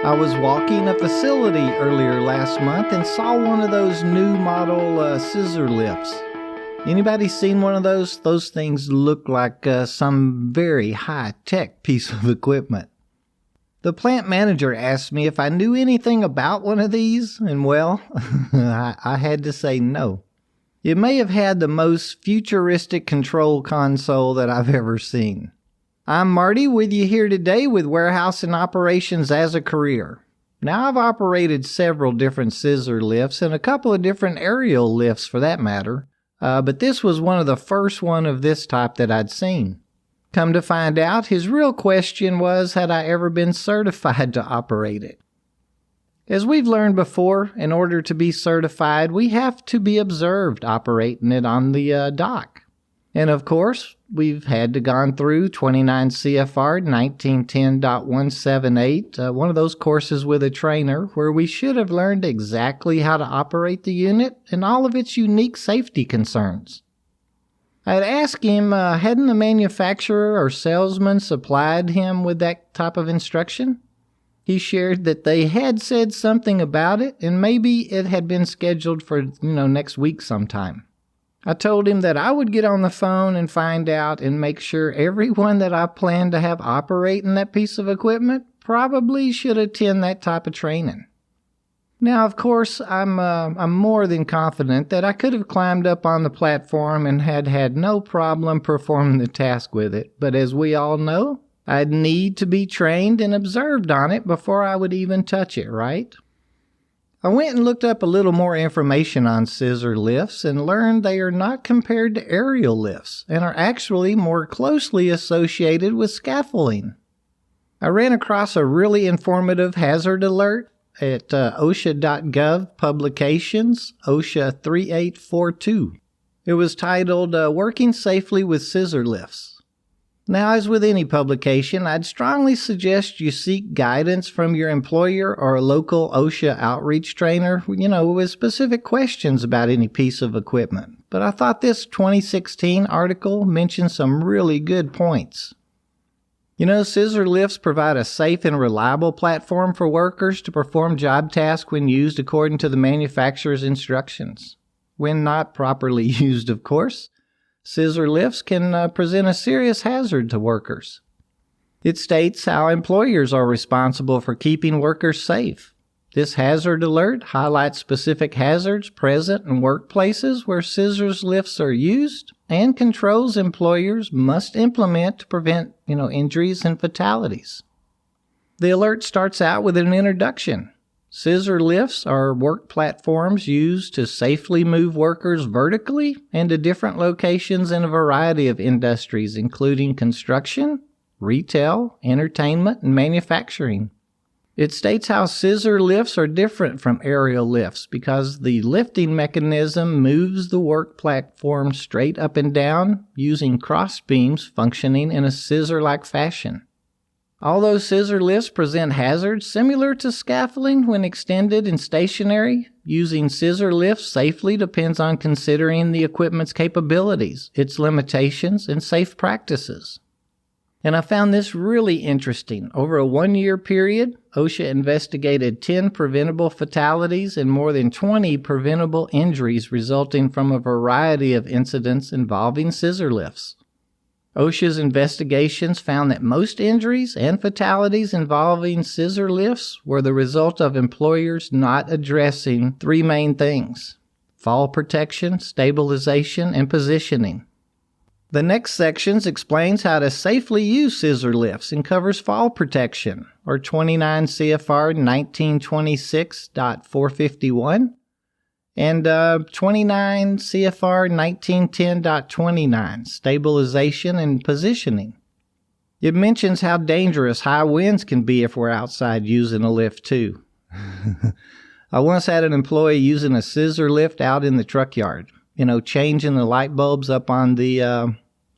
I was walking a facility earlier last month and saw one of those new model scissor lifts. Anybody seen one of those? Those things look like some very high-tech piece of equipment. The plant manager asked me if I knew anything about one of these, and well, I had to say no. It may have had the most futuristic control console that I've ever seen. I'm Marty with you here today with Warehouse and Operations as a Career. Now, I've operated several different scissor lifts and a couple of different aerial lifts for that matter, but this was one of the first one of this type that I'd seen. Come to find out, his real question was, had I ever been certified to operate it? As we've learned before, in order to be certified, we have to be observed operating it on the dock. And of course, we've had to gone through 29 CFR 1910.178, one of those courses with a trainer where we should have learned exactly how to operate the unit and all of its unique safety concerns. I had asked him, hadn't the manufacturer or salesman supplied him with that type of instruction? He shared that they had said something about it and maybe it had been scheduled for, next week sometime. I told him that I would get on the phone and find out and make sure everyone that I planned to have operating that piece of equipment probably should attend that type of training. Now, of course, I'm more than confident that I could have climbed up on the platform and had no problem performing the task with it, but as we all know, I'd need to be trained and observed on it before I would even touch it, right? I went and looked up a little more information on scissor lifts and learned they are not compared to aerial lifts and are actually more closely associated with scaffolding. I ran across a really informative hazard alert at OSHA.gov Publications, OSHA 3842. It was titled, Working Safely with Scissor Lifts. Now, as with any publication, I'd strongly suggest you seek guidance from your employer or a local OSHA outreach trainer, with specific questions about any piece of equipment. But I thought this 2016 article mentioned some really good points. Scissor lifts provide a safe and reliable platform for workers to perform job tasks when used according to the manufacturer's instructions. When not properly used, of course, scissor lifts can present a serious hazard to workers. It states how employers are responsible for keeping workers safe. This hazard alert highlights specific hazards present in workplaces where scissor lifts are used and controls employers must implement to prevent, injuries and fatalities. The alert starts out with an introduction. Scissor lifts are work platforms used to safely move workers vertically and to different locations in a variety of industries, including construction, retail, entertainment, and manufacturing. It states how scissor lifts are different from aerial lifts because the lifting mechanism moves the work platform straight up and down using cross beams functioning in a scissor-like fashion. Although scissor lifts present hazards similar to scaffolding when extended and stationary, using scissor lifts safely depends on considering the equipment's capabilities, its limitations, and safe practices. And I found this really interesting. Over a 1-year period, OSHA investigated 10 preventable fatalities and more than 20 preventable injuries resulting from a variety of incidents involving scissor lifts. OSHA's investigations found that most injuries and fatalities involving scissor lifts were the result of employers not addressing 3 main things: fall protection, stabilization, and positioning. The next section explains how to safely use scissor lifts and covers fall protection, or 29 CFR 1926.451, and 29 CFR 1910.29, Stabilization and Positioning. It mentions how dangerous high winds can be if we're outside using a lift, too. I once had an employee using a scissor lift out in the truck yard, changing the light bulbs up on the,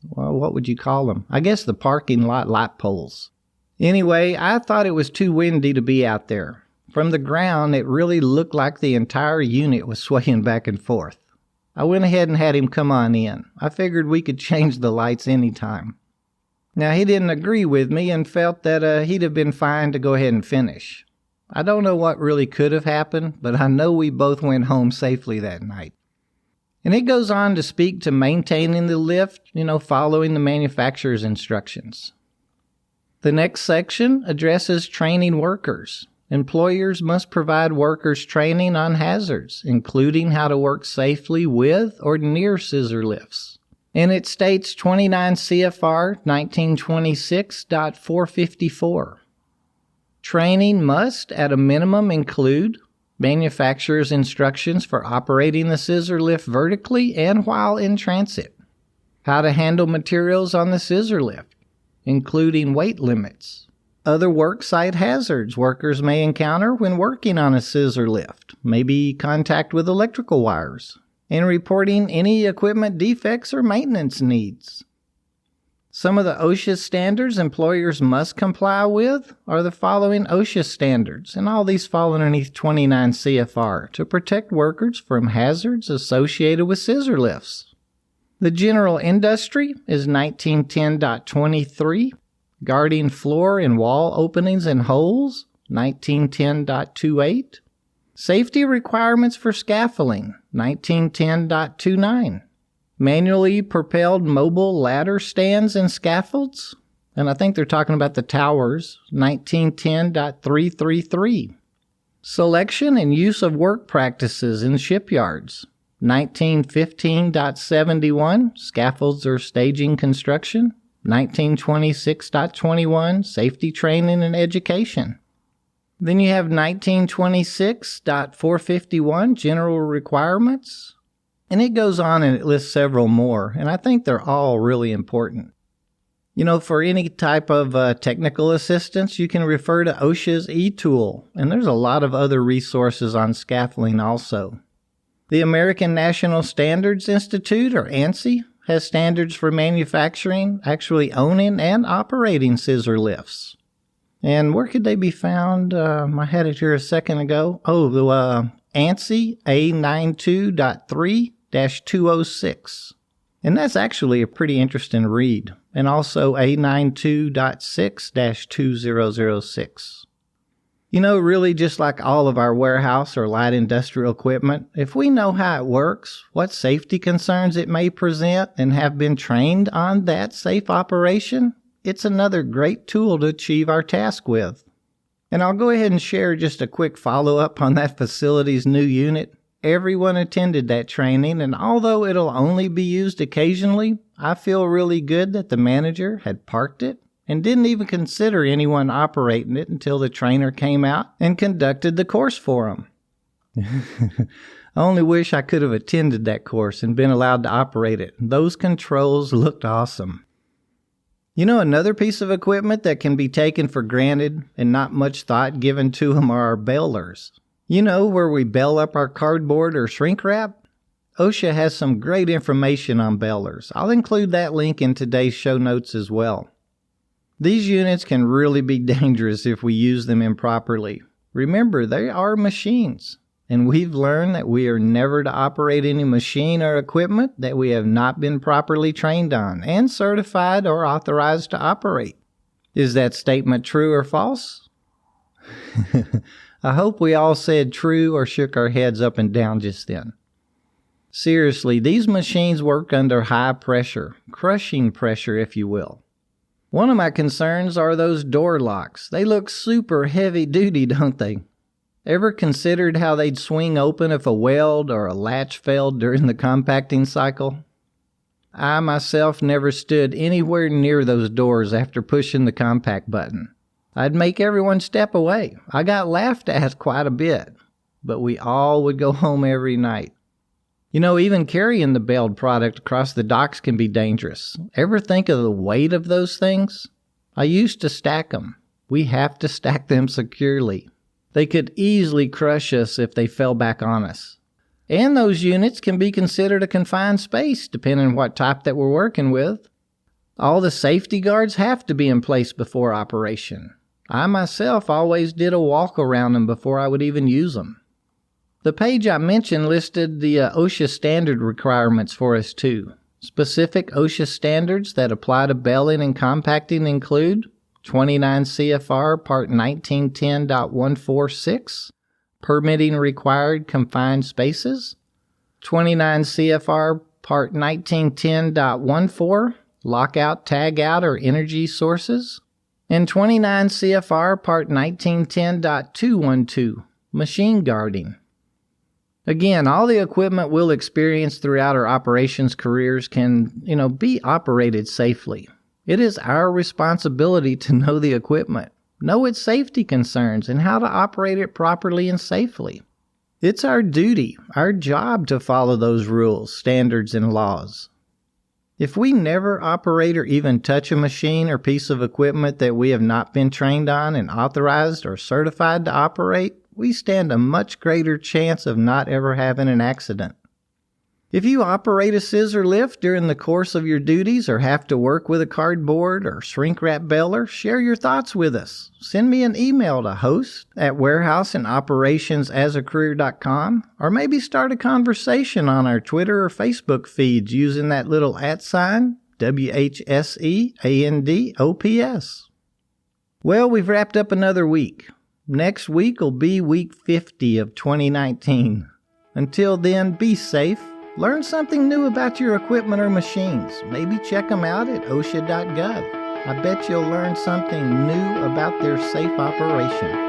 what would you call them? I guess the parking lot light poles. Anyway, I thought it was too windy to be out there. From the ground, it really looked like the entire unit was swaying back and forth. I went ahead and had him come on in. I figured we could change the lights anytime. Now, he didn't agree with me and felt that he'd have been fine to go ahead and finish. I don't know what really could have happened, but I know we both went home safely that night. And it goes on to speak to maintaining the lift, following the manufacturer's instructions. The next section addresses training workers. Employers must provide workers training on hazards, including how to work safely with or near scissor lifts. And it states 29 CFR 1926.454. Training must, at a minimum, include manufacturer's instructions for operating the scissor lift vertically and while in transit, how to handle materials on the scissor lift, including weight limits, other worksite hazards workers may encounter when working on a scissor lift, maybe contact with electrical wires, and reporting any equipment defects or maintenance needs. Some of the OSHA standards employers must comply with are the following OSHA standards, and all these fall underneath 29 CFR to protect workers from hazards associated with scissor lifts. The general industry is 1910.23, guarding floor and wall openings and holes, 1910.28, safety requirements for scaffolding, 1910.29, manually propelled mobile ladder stands and scaffolds, and I think they're talking about the towers, 1910.333, selection and use of work practices in shipyards, 1915.71, scaffolds or staging construction, 1926.21, safety training and education. Then you have 1926.451, general requirements, and it goes on and it lists several more, and I think they're all really important. For any type of technical assistance, you can refer to OSHA's e-tool, and there's a lot of other resources on scaffolding also. The American National Standards Institute, or ANSI, has standards for manufacturing, actually owning, and operating scissor lifts. And where could they be found? I had it here a second ago. The ANSI A92.3-206. And that's actually a pretty interesting read. And also A92.6-2006. Really just like all of our warehouse or light industrial equipment, if we know how it works, what safety concerns it may present, and have been trained on that safe operation, it's another great tool to achieve our task with. And I'll go ahead and share just a quick follow-up on that facility's new unit. Everyone attended that training, and although it'll only be used occasionally, I feel really good that the manager had parked it and didn't even consider anyone operating it until the trainer came out and conducted the course for him. I only wish I could have attended that course and been allowed to operate it. Those controls looked awesome. Another piece of equipment that can be taken for granted and not much thought given to them are our balers. Where we bale up our cardboard or shrink wrap? OSHA has some great information on balers. I'll include that link in today's show notes as well. These units can really be dangerous if we use them improperly. Remember, they are machines, and we've learned that we are never to operate any machine or equipment that we have not been properly trained on and certified or authorized to operate. Is that statement true or false? I hope we all said true or shook our heads up and down just then. Seriously, these machines work under high pressure, crushing pressure if you will. One of my concerns are those door locks. They look super heavy-duty, don't they? Ever considered how they'd swing open if a weld or a latch failed during the compacting cycle? I myself never stood anywhere near those doors after pushing the compact button. I'd make everyone step away. I got laughed at quite a bit, but we all would go home every night. Even carrying the baled product across the docks can be dangerous. Ever think of the weight of those things? I used to stack them. We have to stack them securely. They could easily crush us if they fell back on us. And those units can be considered a confined space, depending on what type that we're working with. All the safety guards have to be in place before operation. I myself always did a walk around them before I would even use them. The page I mentioned listed the OSHA standard requirements for us too. Specific OSHA standards that apply to baling and compacting include 29 CFR Part 1910.146, permitting required confined spaces, 29 CFR Part 1910.14, lockout, tagout, or energy sources, and 29 CFR Part 1910.212, machine guarding. Again, all the equipment we'll experience throughout our operations careers can, be operated safely. It is our responsibility to know the equipment, know its safety concerns, and how to operate it properly and safely. It's our duty, our job to follow those rules, standards, and laws. If we never operate or even touch a machine or piece of equipment that we have not been trained on and authorized or certified to operate, we stand a much greater chance of not ever having an accident. If you operate a scissor lift during the course of your duties or have to work with a cardboard or shrink wrap baler, share your thoughts with us. Send me an email to host@warehouseandoperationsasacareer.com, or maybe start a conversation on our Twitter or Facebook feeds using that little @ WHSEANDOPS. Well, we've wrapped up another week. Next week will be week 50 of 2019. Until then, be safe. Learn something new about your equipment or machines. Maybe check them out at OSHA.gov. I bet you'll learn something new about their safe operation.